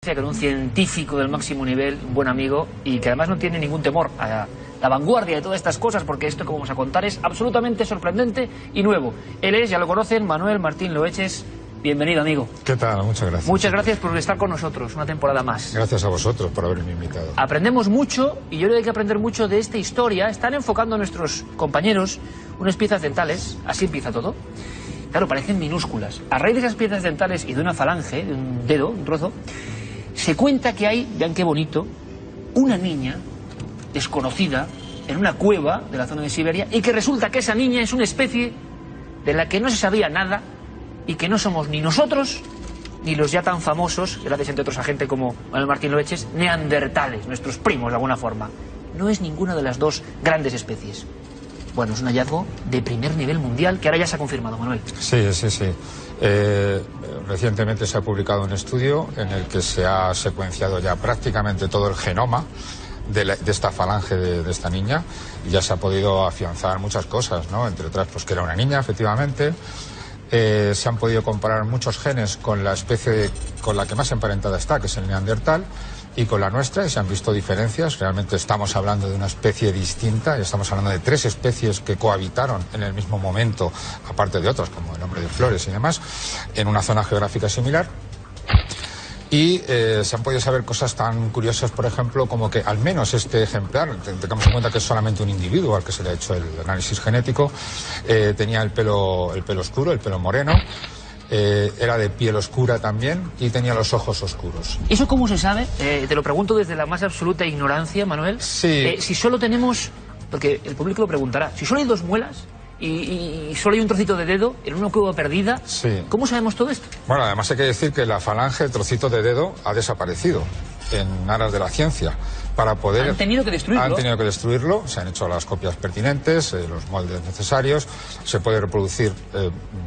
Con un científico del máximo nivel, un buen amigo, y que además no tiene ningún temor a la vanguardia de todas estas cosas, porque esto que vamos a contar es absolutamente sorprendente y nuevo. Él es, ya lo conocen, Manuel Martín Loeches. Bienvenido, amigo. ¿Qué tal? Muchas gracias. Muchas gracias por estar con nosotros una temporada más. Gracias a vosotros por haberme invitado. Aprendemos mucho, y yo creo que hay que aprender mucho de esta historia. Están enfocando a nuestros compañeros unas piezas dentales, así empieza todo. Claro, parecen minúsculas. A raíz de esas piezas dentales y de una falange, de un dedo, un trozo, se cuenta que hay, vean qué bonito, una niña desconocida en una cueva de la zona de Siberia, y que resulta que esa niña es una especie de la que no se sabía nada y que no somos ni nosotros ni los ya tan famosos, gracias entre otros a gente como Manuel Martín Loeches, neandertales, nuestros primos de alguna forma. No es ninguna de las dos grandes especies. Bueno, es un hallazgo de primer nivel mundial que ahora ya se ha confirmado, Manuel. Sí. Recientemente se ha publicado un estudio en el que se ha secuenciado ya prácticamente todo el genoma de esta falange de esta niña, y ya se ha podido afianzar muchas cosas, ¿no? Entre otras, pues que era una niña, efectivamente. Se han podido comparar muchos genes con la especie con la que más emparentada está, que es el neandertal, y con la nuestra, y se han visto diferencias. Realmente estamos hablando de una especie distinta, y estamos hablando de 3 especies que cohabitaron en el mismo momento, aparte de otras como el hombre de flores y demás, en una zona geográfica similar. Y se han podido saber cosas tan curiosas, por ejemplo, como que al menos este ejemplar, tengamos en cuenta que es solamente un individuo al que se le ha hecho el análisis genético, tenía el pelo oscuro, el pelo moreno, era de piel oscura también, y tenía los ojos oscuros. ¿Eso cómo se sabe? Te lo pregunto desde la más absoluta ignorancia, Manuel. Sí. Si solo tenemos, porque el público lo preguntará, si solo hay 2 muelas y solo hay un trocito de dedo en una cueva perdida, sí, ¿cómo sabemos todo esto? Bueno, además hay que decir que la falange, el trocito de dedo, ha desaparecido en aras de la ciencia. Para poder... Han tenido que destruirlo. Han tenido que destruirlo, se han hecho las copias pertinentes, los moldes necesarios, se puede reproducir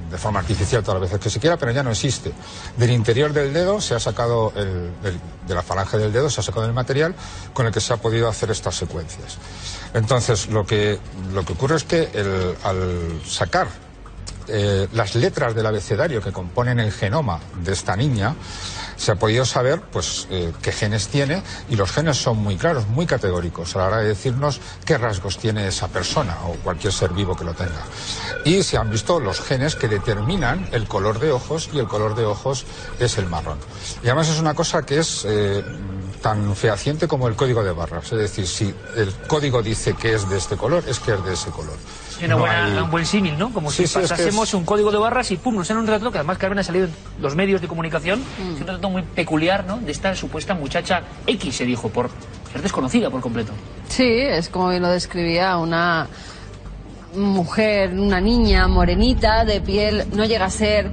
de forma artificial todas las veces que se quiera, pero ya no existe. Del interior del dedo se ha sacado, de la falange del dedo se ha sacado el material con el que se ha podido hacer estas secuencias. Entonces, lo que ocurre es que al sacar las letras del abecedario que componen el genoma de esta niña, se ha podido saber pues qué genes tiene, y los genes son muy claros, muy categóricos a la hora de decirnos qué rasgos tiene esa persona o cualquier ser vivo que lo tenga. Y se han visto los genes que determinan el color de ojos, y el color de ojos es el marrón. Y además es una cosa que es tan fehaciente como el código de barras. Es decir, si el código dice que es de este color, es que es de ese color. Un buen símil, ¿no? Como si pasásemos un código de barras y pum, nos sale un retrato que además Carmen ha salido en los medios de comunicación. Es un retrato muy peculiar, ¿no? De esta supuesta muchacha X, se dijo, por ser desconocida por completo. Sí, es como bien lo describía, una mujer, una niña morenita, de piel, no llega a ser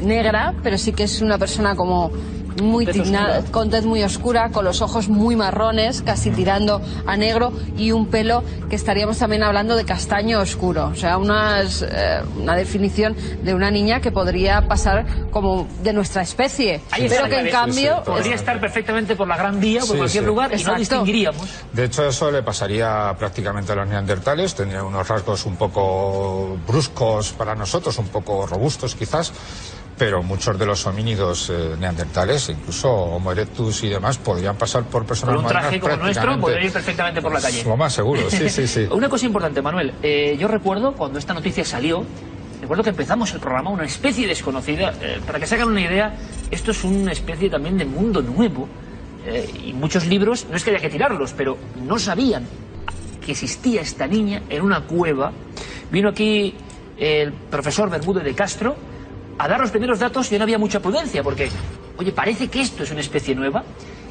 negra, pero sí que es una persona como muy tiznada, con tez muy oscura, con los ojos muy marrones, casi tirando a negro, y un pelo que estaríamos también hablando de castaño oscuro. O sea, una definición de una niña que podría pasar como de nuestra especie, pero que en cambio... Podría estar perfectamente por la Gran Vía o por cualquier lugar, y no distinguiríamos. De hecho, eso le pasaría prácticamente a los neandertales. Tendría unos rasgos un poco bruscos para nosotros, un poco robustos quizás, pero muchos de los homínidos neandertales, incluso Homo erectus y demás, podrían pasar por personas con un traje como el nuestro, podrían ir perfectamente por la calle. Lo más seguro, sí. Una cosa importante, Manuel. Yo recuerdo cuando esta noticia salió, recuerdo que empezamos el programa, una especie desconocida. Para que se hagan una idea, esto es una especie también de mundo nuevo. Y muchos libros, no es que haya que tirarlos, pero no sabían que existía esta niña en una cueva. Vino aquí el profesor Bermúdez de Castro a dar los primeros datos, y no había mucha prudencia, porque, oye, parece que esto es una especie nueva,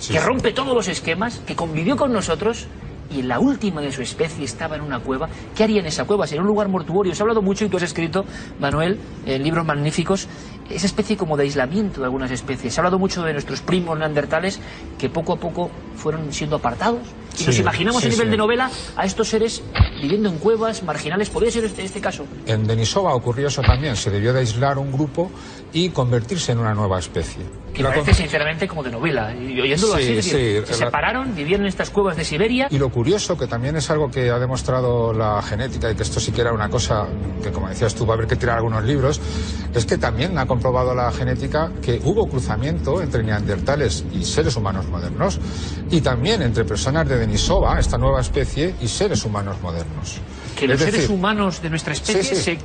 que rompe todos los esquemas, que convivió con nosotros, y la última de su especie estaba en una cueva. ¿Qué haría en esa cueva? Sería un lugar mortuorio. Se ha hablado mucho, y tú has escrito, Manuel, libros magníficos, esa especie como de aislamiento de algunas especies. Se ha hablado mucho de nuestros primos neandertales, que poco a poco fueron siendo apartados. Y nos imaginamos a nivel de novela a estos seres viviendo en cuevas marginales. ¿Podría ser este caso? En Denisova ocurrió eso también. Se debió de aislar un grupo y convertirse en una nueva especie. que parece sinceramente como de novela. Y oyéndolo así, es decir, se separaron, vivieron en estas cuevas de Siberia. Y lo curioso, que también es algo que ha demostrado la genética, y que esto sí que era una cosa que, como decías tú, va a haber que tirar algunos libros, es que también ha comprobado la genética que hubo cruzamiento entre neandertales y seres humanos modernos, y también entre personas de Denisova, esta nueva especie, y seres humanos modernos. Que los seres humanos de nuestra especie se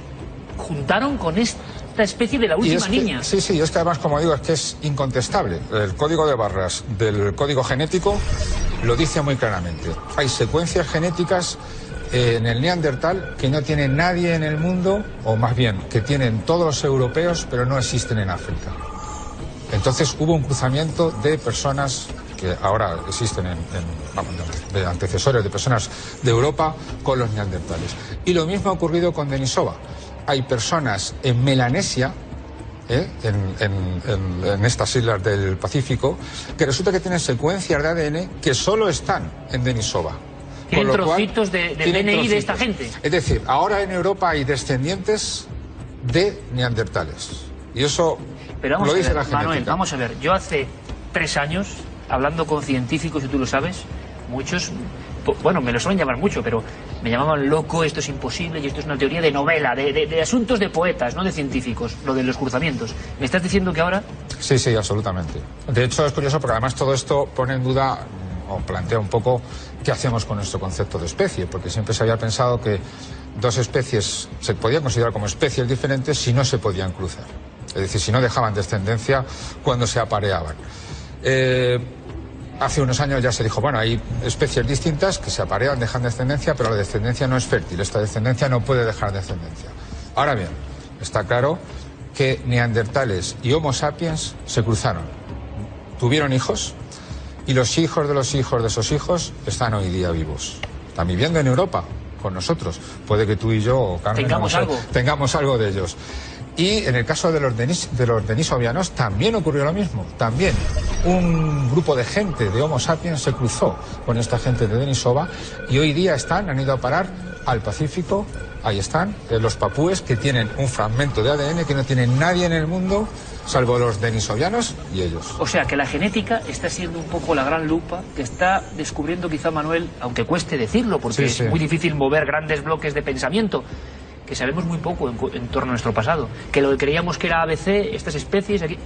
juntaron con esta especie de la última niña. Sí, es que además, como digo, es que es incontestable. El código de barras del código genético lo dice muy claramente. Hay secuencias genéticas en el neandertal que no tiene nadie en el mundo, o más bien, que tienen todos los europeos, pero no existen en África. Entonces hubo un cruzamiento de personas que ahora existen de antecesores de personas de Europa con los neandertales. Y lo mismo ha ocurrido con Denisova. Hay personas en Melanesia, en estas islas del Pacífico, que resulta que tienen secuencias de ADN que solo están en Denisova. Tienen trocitos de DNI de esta gente. Es decir, ahora en Europa hay descendientes de neandertales. Y eso lo dice la genética. Manuel, vamos a ver. Yo hace 3 años, hablando con científicos, y tú lo sabes, muchos, bueno, me lo suelen llamar mucho, pero me llamaban loco, esto es imposible, y esto es una teoría de novela, de asuntos de poetas, no de científicos, lo de los cruzamientos. ¿Me estás diciendo que ahora...? Sí, absolutamente. De hecho, es curioso porque además todo esto pone en duda, o plantea un poco, qué hacemos con nuestro concepto de especie, porque siempre se había pensado que 2 especies se podían considerar como especies diferentes si no se podían cruzar. Es decir, si no dejaban descendencia cuando se apareaban. Hace unos años ya se dijo, bueno, hay especies distintas que se aparean, dejan descendencia, pero la descendencia no es fértil, esta descendencia no puede dejar descendencia. Ahora bien, está claro que neandertales y Homo sapiens se cruzaron, tuvieron hijos, y los hijos de esos hijos están hoy día vivos. Están viviendo en Europa con nosotros. Puede que tú y yo, o Carmen, tengamos algo de ellos. Y en el caso de los denisovianos también ocurrió lo mismo. También un grupo de gente de Homo sapiens se cruzó con esta gente de Denisova, y hoy día han ido a parar al Pacífico. Ahí están, los papúes, que tienen un fragmento de ADN que no tiene nadie en el mundo, salvo los denisovianos y ellos. O sea que la genética está siendo un poco la gran lupa que está descubriendo quizá Manuel, aunque cueste decirlo, porque es muy difícil mover grandes bloques de pensamiento, que sabemos muy poco en torno a nuestro pasado, que lo que creíamos que era ABC, estas especies aquí,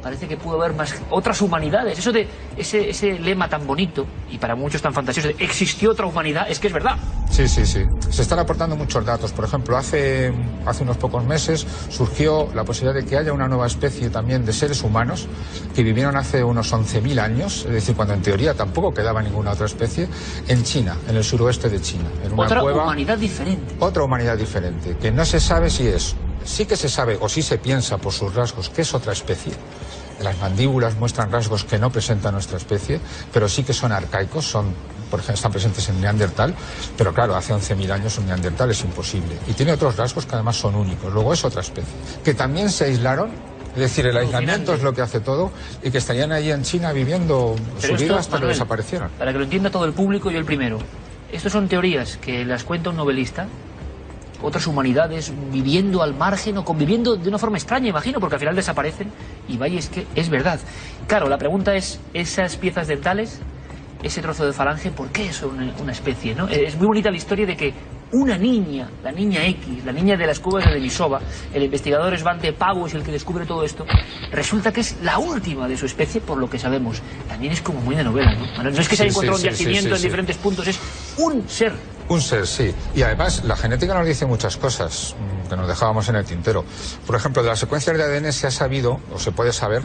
parece que pudo haber más otras humanidades. Eso de ese lema tan bonito y para muchos tan fantasioso de existió otra humanidad, es que es verdad. Sí. Se están aportando muchos datos. Por ejemplo, hace unos pocos meses surgió la posibilidad de que haya una nueva especie también de seres humanos que vivieron hace unos 11.000 años, es decir, cuando en teoría tampoco quedaba ninguna otra especie, en China, en el suroeste de China. En una otra cueva, humanidad diferente. Otra humanidad diferente, que no se sabe si es. Sí que se sabe, o sí se piensa por sus rasgos, que es otra especie. Las mandíbulas muestran rasgos que no presenta nuestra especie, pero sí que son arcaicos, por ejemplo, están presentes en Neandertal, pero claro, hace 11.000 años un Neandertal es imposible. Y tiene otros rasgos que además son únicos. Luego es otra especie, que también se aislaron, es decir, el aislamiento es lo que hace todo, y que estarían ahí en China viviendo su vida hasta que desaparecieron. Para que lo entienda todo el público, yo el primero. Estos son teorías que las cuenta un novelista, otras humanidades viviendo al margen o conviviendo de una forma extraña, imagino, porque al final desaparecen, y vaya, es que es verdad. Claro, la pregunta es, esas piezas dentales, ese trozo de falange, ¿por qué son una especie, no? Es muy bonita la historia de que una niña, la niña X, la niña de las cuevas de Denisova, el investigador Svante Pääbo es el que descubre todo esto, resulta que es la última de su especie, por lo que sabemos. También es como muy de novela, ¿no? No es que se haya encontrado un yacimiento en diferentes puntos, es un ser. Un ser, sí. Y además la genética nos dice muchas cosas que nos dejábamos en el tintero. Por ejemplo, de las secuencias de ADN se ha sabido, o se puede saber,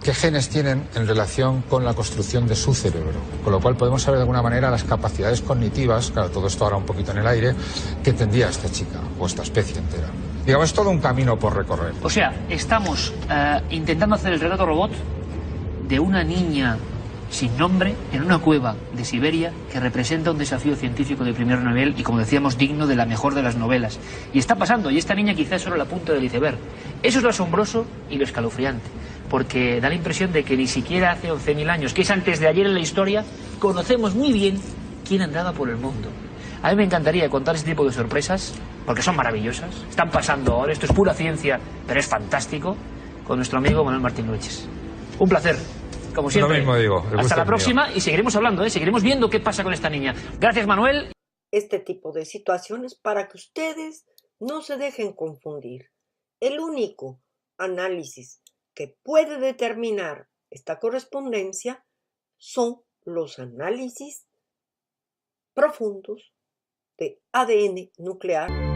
qué genes tienen en relación con la construcción de su cerebro. Con lo cual podemos saber de alguna manera las capacidades cognitivas, claro, todo esto ahora un poquito en el aire, que tendría esta chica o esta especie entera. Digamos, es todo un camino por recorrer. O sea, estamos intentando hacer el relato robot de una niña sin nombre en una cueva de Siberia que representa un desafío científico de primer nivel y, como decíamos, digno de la mejor de las novelas. Y está pasando, y esta niña quizás es solo la punta del iceberg. Eso es lo asombroso y lo escalofriante, porque da la impresión de que ni siquiera hace 11.000 años, que es antes de ayer en la historia, conocemos muy bien quién andaba por el mundo. A mí me encantaría contar este tipo de sorpresas, porque son maravillosas, están pasando ahora, esto es pura ciencia, pero es fantástico, con nuestro amigo Manuel Martín Lueches. Un placer, como siempre. Lo mismo digo. El gusto Hasta la es mío. próxima y seguiremos hablando, seguiremos viendo qué pasa con esta niña. Gracias, Manuel. Este tipo de situaciones para que ustedes no se dejen confundir. El único análisis que puede determinar esta correspondencia son los análisis profundos de ADN nuclear